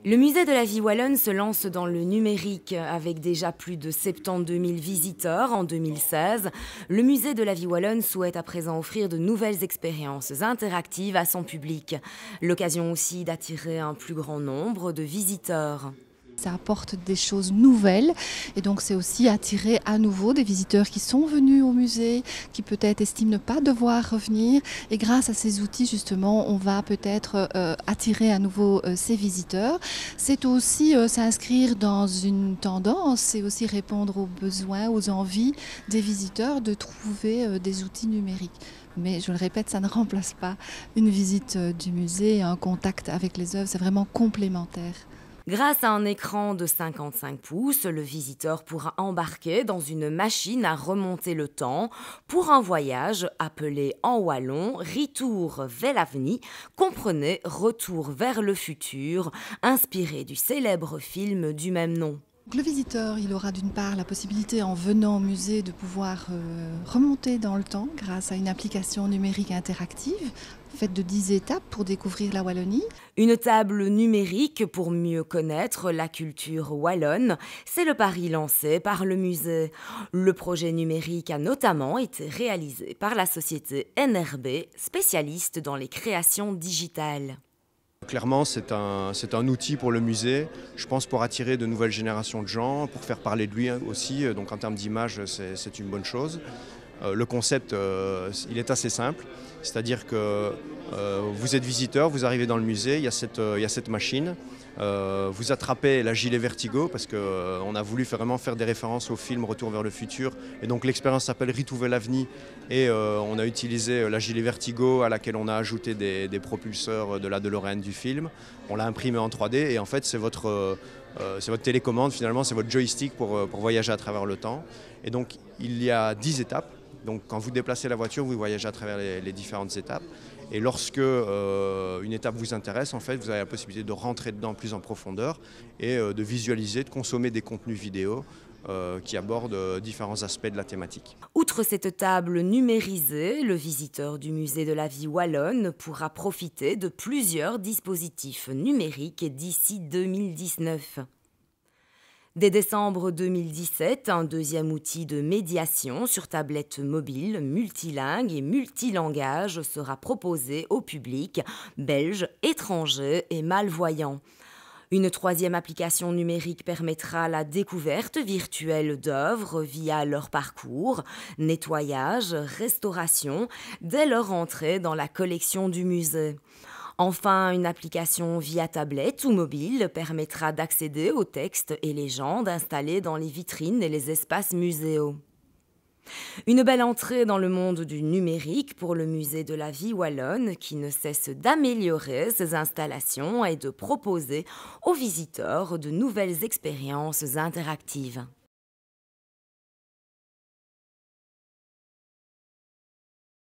Le musée de la vie wallonne se lance dans le numérique avec déjà plus de 72 000 visiteurs en 2016. Le musée de la vie wallonne souhaite à présent offrir de nouvelles expériences interactives à son public. L'occasion aussi d'attirer un plus grand nombre de visiteurs. Ça apporte des choses nouvelles et donc c'est aussi attirer à nouveau des visiteurs qui sont venus au musée, qui peut-être estiment ne pas devoir revenir. Et grâce à ces outils, justement, on va peut-être attirer à nouveau ces visiteurs. C'est aussi s'inscrire dans une tendance, c'est aussi répondre aux besoins, aux envies des visiteurs de trouver des outils numériques. Mais je le répète, ça ne remplace pas une visite du musée, un contact avec les œuvres, c'est vraiment complémentaire. Grâce à un écran de 55 pouces, le visiteur pourra embarquer dans une machine à remonter le temps pour un voyage appelé en wallon Retour vers l'avenir, comprenez Retour vers le futur, inspiré du célèbre film du même nom. Le visiteur, il aura d'une part la possibilité en venant au musée de pouvoir remonter dans le temps grâce à une application numérique interactive faite de 10 étapes pour découvrir la Wallonie. Une table numérique pour mieux connaître la culture wallonne, c'est le pari lancé par le musée. Le projet numérique a notamment été réalisé par la société NRB, spécialiste dans les créations digitales. Clairement, c'est un outil pour le musée, je pense pour attirer de nouvelles générations de gens, pour faire parler de lui aussi, donc en termes d'image, c'est une bonne chose. Le concept, il est assez simple, c'est-à-dire que vous êtes visiteur, vous arrivez dans le musée, il y a cette machine, vous attrapez la gilet Vertigo parce qu'on a voulu vraiment faire des références au film Retour vers le futur et donc l'expérience s'appelle Retour vers l'avenir et on a utilisé la gilet Vertigo à laquelle on a ajouté des propulseurs de la DeLorean du film, on l'a imprimé en 3D et en fait c'est votre télécommande finalement, c'est votre joystick pour voyager à travers le temps et donc il y a 10 étapes. Donc quand vous déplacez la voiture, vous voyagez à travers les différentes étapes. Et lorsque une étape vous intéresse, en fait, vous avez la possibilité de rentrer dedans plus en profondeur et de visualiser, de consommer des contenus vidéo qui abordent différents aspects de la thématique. Outre cette table numérisée, le visiteur du musée de la vie wallonne pourra profiter de plusieurs dispositifs numériques d'ici 2019. Dès décembre 2017, un deuxième outil de médiation sur tablette mobile, multilingue et multilangage sera proposé au public belge, étranger et malvoyant. Une troisième application numérique permettra la découverte virtuelle d'œuvres via leur parcours, nettoyage, restauration, dès leur entrée dans la collection du musée. Enfin, une application via tablette ou mobile permettra d'accéder aux textes et légendes installés dans les vitrines et les espaces muséaux. Une belle entrée dans le monde du numérique pour le musée de la vie wallonne qui ne cesse d'améliorer ses installations et de proposer aux visiteurs de nouvelles expériences interactives.